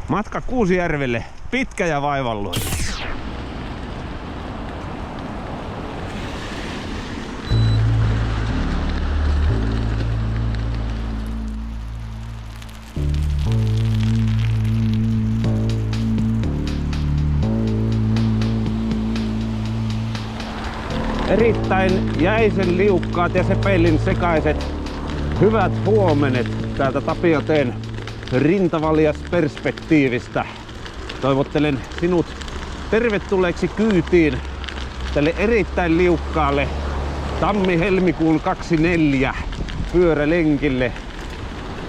Matka Kuusijärvelle pitkä ja vaivalloinen. Erittäin jäisen liukkaat ja sepellin sekaiset hyvät huomenet täältä Tapioteen Rintavaljas-perspektiivistä. Toivottelen sinut tervetulleeksi kyytiin tälle erittäin liukkaalle tammi-helmikuun 24 pyörälenkille.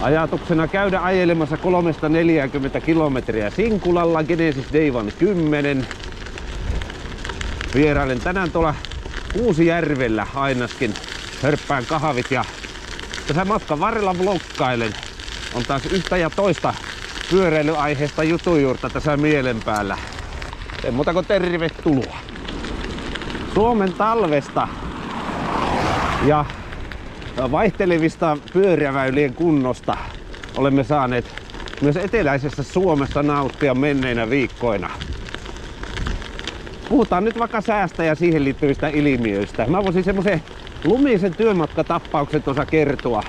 Ajatuksena käydä ajelemassa 340 kilometriä Sinkulalla Genesis Day One 10. Vierailen tänään tuolla Kuusijärvellä Ainaskin. Hörppään kahvit ja tässä matkan varrella vloggailen. On taas yhtä ja toista pyöräilyaiheesta jutujuurta tässä mielen päällä. Ei muuta kuin tervetuloa. Suomen talvesta ja vaihtelevista pyöräväylien kunnosta olemme saaneet myös eteläisessä Suomessa nauttia menneinä viikkoina. Puhutaan nyt vaikka säästä ja siihen liittyvistä ilmiöistä. Mä voisin semmoisen lumisen työmatkatappauksen tuossa kertoa.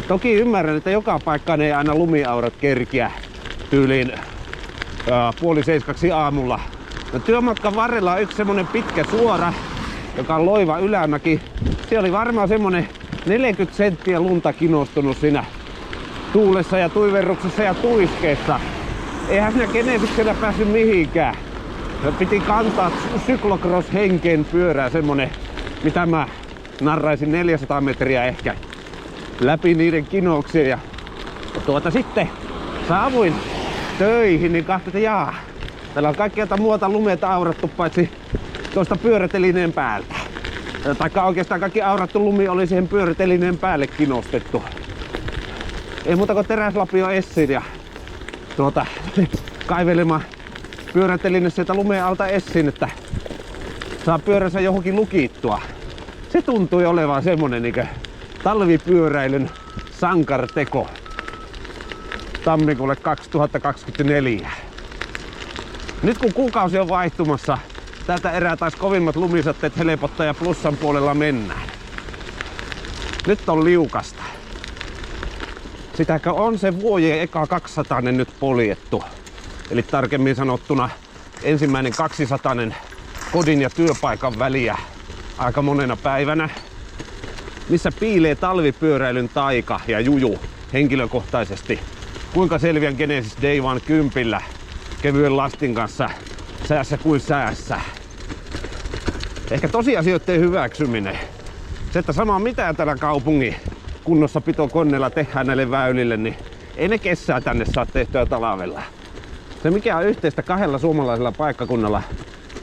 Toki ymmärrän, että joka paikkaan ei aina lumiaurat kerkiä tyyliin 6:30 aamulla. No, työmatkan varrella on yksi semmonen pitkä suora, joka on loiva ylämäki. Siellä oli varmaan semmonen 40 senttiä lunta kinostunut siinä tuulessa ja tuiverruksessa ja tuiskeessa. Eihän siinä Genesiksellä päässyt mihinkään. Piti kantaa cyclocross-henkeen pyörää semmonen, mitä mä narraisin 400 metriä ehkä läpi niiden kinouksien. Ja sitten saavuin töihin, niin kahtin, että jaa, täällä on kaikkea muuta lumeta aurattu paitsi tuosta pyörätelineen päältä. Taikka oikeastaan kaikki aurattu lumi oli siihen pyörätelineen päälle kinostettu. Ei muuta kuin teräslapio essiin ja kaivelemaan pyöräteline sieltä lumeen alta essiin, että saa pyöränsä johonkin lukittua. Se tuntui olevan semmonen niinkö talvipyöräilyn sankarteko tammikuulle 2024. Nyt kun kuukausi on vaihtumassa, täältä erää taas kovimmat lumisatteet helpottaa ja plussan puolella mennään. Nyt on liukasta. Sitäkö on se vuojen eka 200 nyt poljettu. Eli tarkemmin sanottuna ensimmäinen 200 kodin ja työpaikan väliä aika monena päivänä, missä piilee talvipyöräilyn taika ja juju henkilökohtaisesti. Kuinka selviän Genesis Day One 10 kevyen lastin kanssa säässä kuin säässä. Ehkä tosiasioiden hyväksyminen. Se, että sama mitä täällä kaupungin kunnossapitokoneella tehdään näille väylille, niin ei ne kessää tänne saa tehtyä talvella. Se mikä on yhteistä kahdella suomalaisella paikkakunnalla,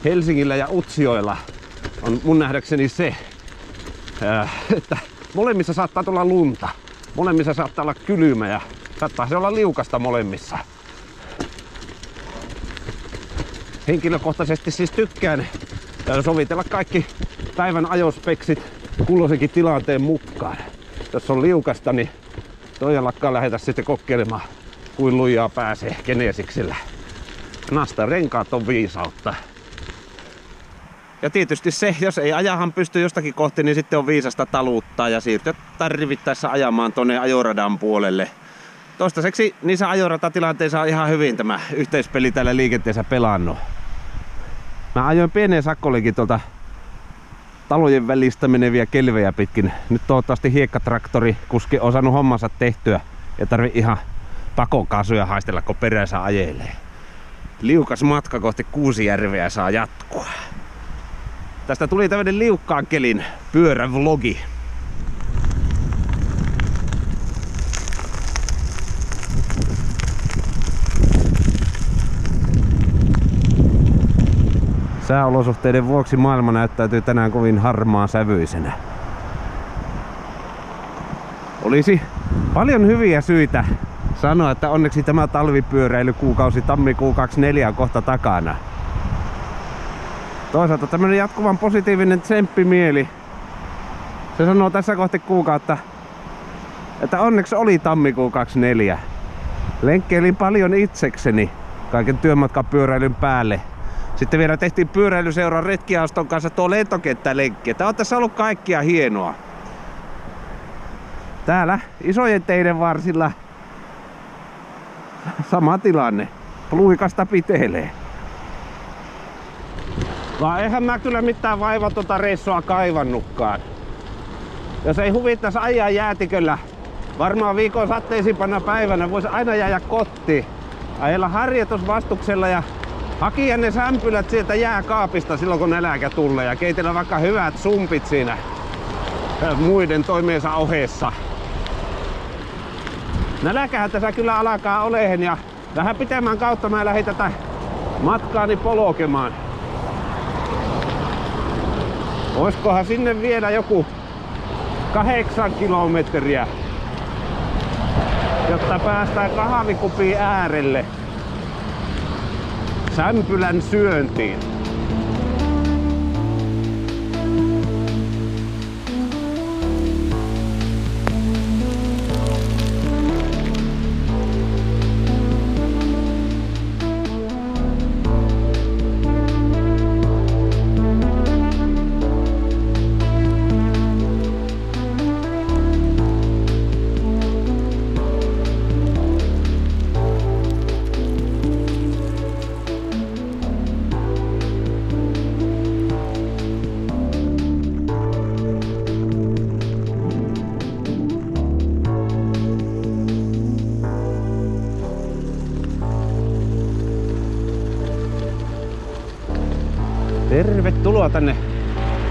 Helsingillä ja Utsjoella, on mun nähdäkseni se, että molemmissa saattaa tulla lunta. Molemmissa saattaa olla kylmä ja saattaa se olla liukasta molemmissa. Henkilökohtaisesti siis tykkään sovitella kaikki päivän ajospeksit kulloisenkin tilanteen mukaan. Jos on liukasta, niin todellakaan lähdetä sitten kokeilemaan, kuin lujaa pääsee Genesiksellä. Nasta renkaat on viisautta. Ja tietysti se, jos ei ajahan pysty jostakin kohti, niin sitten on viisasta taluttaa ja siirtyä tarvittaessa ajamaan tonne ajoradan puolelle. Toistaiseksi niissä ajoratatilanteissa on ihan hyvin tämä yhteispeli täällä liikenteessä pelannut. Mä ajoin pieneen sakkolinkin tuolta talojen välistä meneviä kelvejä pitkin. Nyt toivottavasti hiekkatraktori kuski on saanut hommansa tehtyä ja tarvii ihan pakokaasuja haistella, kun perässä ajelee. Liukas matka kohti Kuusijärveä saa jatkua. Tästä tuli tämmönen liukkaan kelin pyörävlogi. Sääolosuhteiden vuoksi maailma näyttäytyy tänään kovin harmaan sävyisenä. Olisi paljon hyviä syitä sanoa, että onneksi tämä talvipyöräilykuukausi tammikuu 24 on kohta takana. Toisaalta tämmönen jatkuvan positiivinen tsemppimieli. Se sanoo tässä kohti kuukautta, että onneksi oli tammikuu 24. Lenkkeilin paljon itsekseni kaiken työmatkapyöräilyn päälle. Sitten vielä tehtiin pyöräilyseuran retkiaaston kanssa tuo lentokenttälenkki. Tää on tässä ollut kaikkia hienoa. Täällä isojen teiden varsilla sama tilanne. Luikasta pitelee. Vaan eihän mä kyllä mitään vaivatonta reissua kaivannutkaan. Jos ei huvittais ajaa jäätiköllä, varmaan viikon sateisimpana päivänä voisi aina jäädä kotiin. Ajella harjoitusvastuksella ja hakia ne sämpylät sieltä jääkaapista silloin kun nälkä tulee ja keitellä vaikka hyvät sumpit siinä muiden toimiensa ohessa. Nälkähän tässä kyllä alkaa olehen ja vähän pitemmän kautta mä lähdin tätä matkaani polkemaan. Oiskohan sinne vielä joku 8 kilometriä, jotta päästään kahvikupin äärelle sämpylän syöntiin. Tervetuloa tänne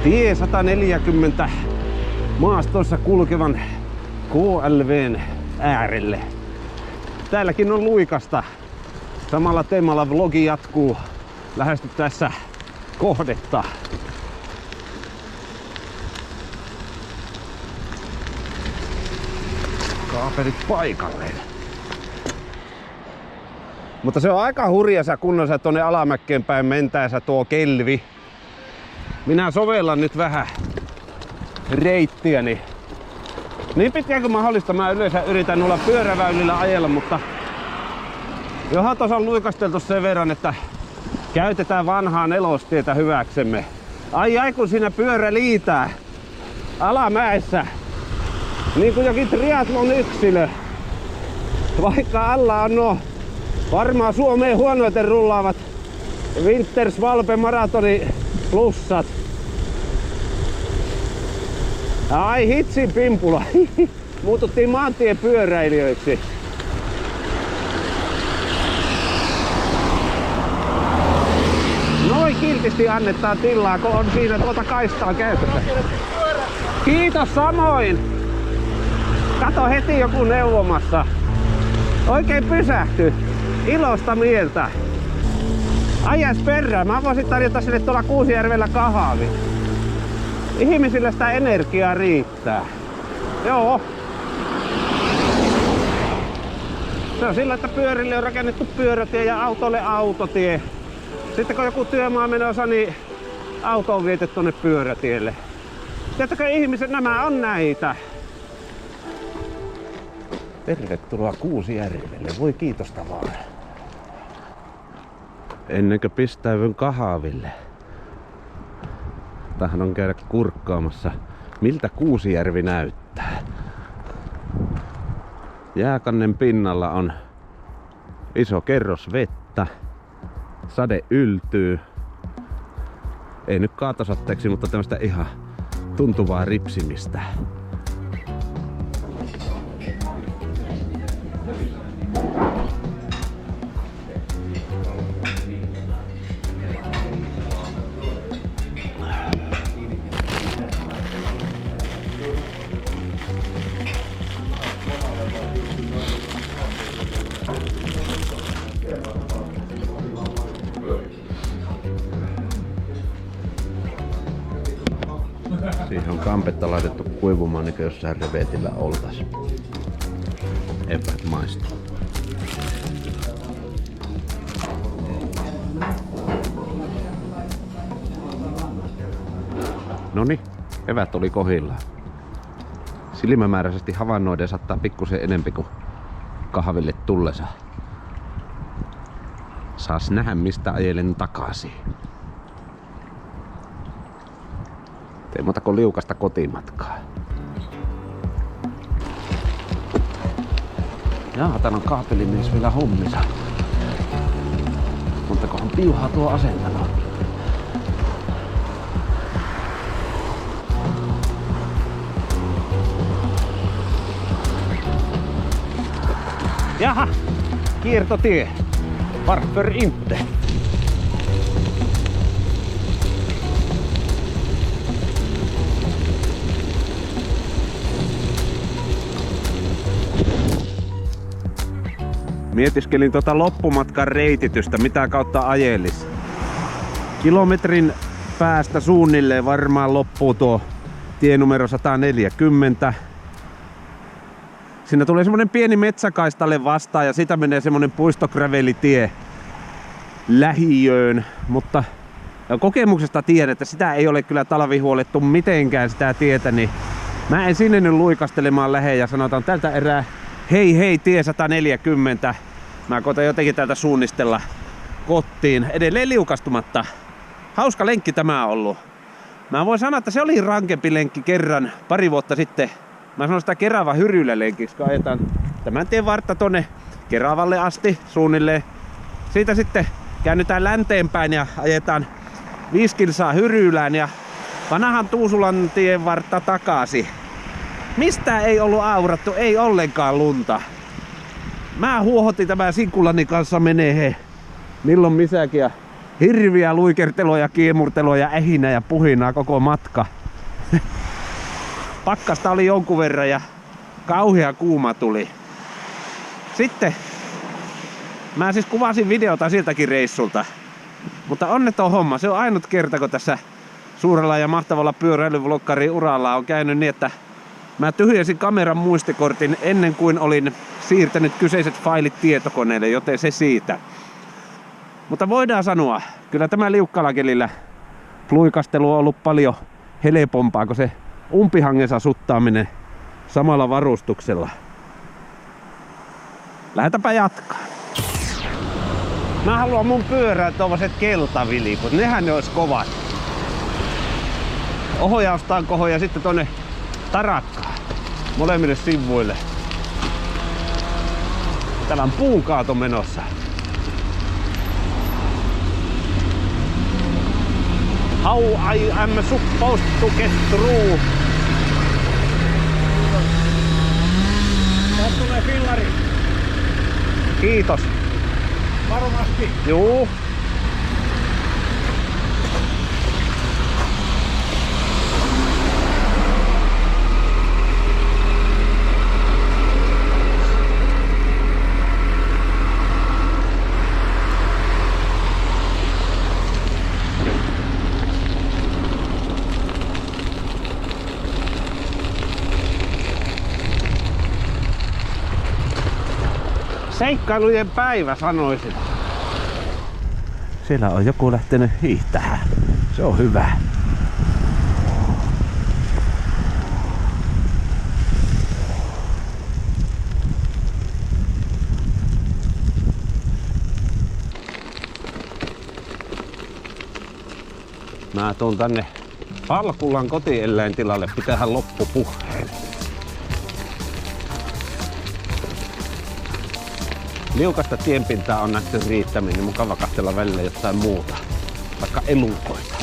tie 140 maastossa kulkevan KLVn äärelle. Täälläkin on luikasta. Samalla teemalla vlogi jatkuu lähestyttäessä kohdetta. Kaapelit paikalleen. Mutta se on aika hurjassa kunnossa tuonne alamäkkeen päin mentäessä tuo kelvi. Minä sovellan nyt vähän reittiäni. Niin pitkään kuin mahdollista mä yleensä yritän olla pyöräväylillä ajella, mutta johan tuossa on luikasteltu sen verran, että käytetään vanhaa nelostietä hyväksemme. Ai kun siinä pyörä liitää alamäessä. Niin kuin jokin triathlon yksilö. Vaikka alla on nuo varmaan Suomeen huonoiten rullaavat Wintersvalpe maratoni plussat. Ai hitsin pimpula. Muututtiin maantiepyöräilijöiksi. Noin kiltisti annetaan tilaa, kun on siinä tuota kaistaa käytössä. Kiitos samoin. Kato heti joku neuvomassa. Oikein pysähty. Ilosta mieltä. Ajas perään. Mä voisin tarjota sille tuolla Kuusijärvellä kahvi. Ihmisille sitä energiaa riittää. Joo. Se on sillä, että pyörille on rakennettu pyörätie ja autolle autotie. Sitten kun joku työmaa menossa, niin auto on vietetty tuonne pyörätielle. Tiedättekö ihmiset, nämä on näitä. Tervetuloa Kuusijärvelle. Voi kiitosta vaan. Ennen kuin pistäydyn kahville, tahdon käydä kurkkaamassa, miltä Kuusijärvi näyttää. Jääkannen pinnalla on iso kerros vettä. Sade yltyy. Ei nyt kaatosatteeksi, mutta tämmöistä ihan tuntuvaa ripsimistä. Siihen on kampetta laitettu kuivumaan, niin kuin jossain revetillä oltais. Eväät maistuu. Noniin, eväät oli kohdillaan. Silmämääräisesti havainnoiden saattaa pikkusen enempi kuin kahville tullessa. Saas nähdä mistä ajelen takaisin. Ei muuta kuin liukasta kotimatkaa. Jaa, tän on kaapelimies vielä hommissa. Montakohan piuhaa tuo asentanut? Jaha, kiertotie. Varför inte? Mietiskelin loppumatkan reititystä, mitä kautta ajelis. Kilometrin päästä suunnilleen varmaan loppuu tuo tie numero 140. Siinä tulee semmonen pieni metsäkaistalle vastaan ja sitä menee semmonen puistogravelitie lähiöön, mutta kokemuksesta tiedän, että sitä ei ole kyllä talvihuolettu mitenkään sitä tietä, niin mä en sinne nyt luikastelemaan lähde ja sanotaan tältä erää hei tie 140. Mä koitan jotenkin täältä suunnistella kotiin edelleen liukastumatta. Hauska lenkki tämä on ollut. Mä voin sanoa, että se oli rankempi lenkki kerran pari vuotta sitten. Mä sanon sitä Keravan Hyrylä lenkiksi, kun ajetaan tämän tien vartta tonne Keravalle asti suunnilleen. Siitä sitten käännytään länteenpäin ja ajetaan 5 kilsaa Hyrylään ja vanhan Tuusulan tien vartta takaisin. Mistä ei ollut aurattu, ei ollenkaan lunta. Mä huohotin tämän sinkulani kanssa menee milloin misäkin ja hirviä luikerteloja, kiemurteloja, ähinä ja puhinaa koko matka. Pakkasta oli jonkun verran ja kauhea kuuma tuli. Sitten mä siis kuvasin videota siltäkin reissulta. Mutta onneton homma, se on ainut kerta kun tässä suurella ja mahtavalla pyöräilyvloggarin uralla on käynyt niin, että mä tyhjensin kameran muistikortin ennen kuin olin siirtänyt kyseiset failit tietokoneelle, joten se siitä. Mutta voidaan sanoa, kyllä tämä liukkalakelillä luikastelu on ollut paljon helpompaa kuin se umpihangessa suttaaminen samalla varustuksella. Lähdetäänpä jatkaa. Mä haluan mun pyörään tuollaiset keltavilikut, nehän ne ois kovat. Ohjaustankohon ja sitten tonne tarakkaan molemmille sivuille. Täällä on puunkaato menossa. How I am supposed to get through. Tästä tulee fillari. Kiitos. Varmasti. Juu. Seikkailujen päivä sanoisin. Siellä on joku lähtenyt hiihtämään. Se on hyvä. Mä tuun tänne Palkulan kotieläintilalle pitähän loppupuheen. Liukasta tienpintaa on nähty riittämin, niin mukava katsella välillä jotain muuta, vaikka elukoita.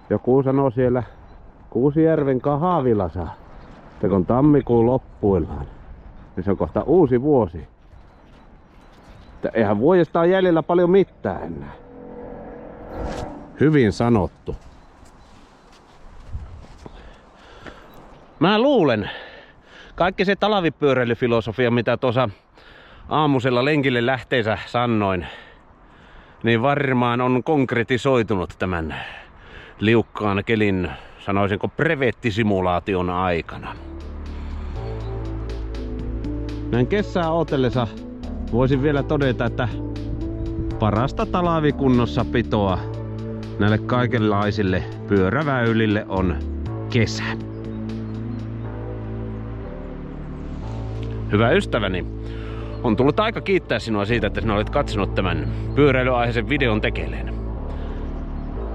Joku sanoo siellä Kuusijärven kahvilassa, että kun tammikuun loppuillaan, niin se on kohta uusi vuosi. Että eihän vuodesta ole jäljellä paljon mitään enää. Hyvin sanottu. Mä luulen, kaikki se talvipyöräilyfilosofia, mitä tuossa aamusella lenkille lähteensä sanoin, niin varmaan on konkretisoitunut tämän liukkaan kelin, sanoisinko brevettisimulaation aikana. Näin kesää ootellessa voisin vielä todeta, että parasta talvikunnossapitoa näille kaikenlaisille pyöräväylille on kesä. Hyvä ystäväni, on tullut aika kiittää sinua siitä, että sinä olet katsonut tämän pyöräilyaiheisen videon tekeleen.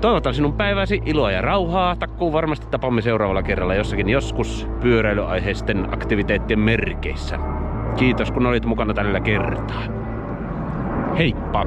Toivotan sinun päiväsi iloa ja rauhaa. Takkuu varmasti tapamme seuraavalla kerralla jossakin joskus pyöräilyaiheisten aktiviteettien merkeissä. Kiitos kun olit mukana tällä kertaa. Heippa!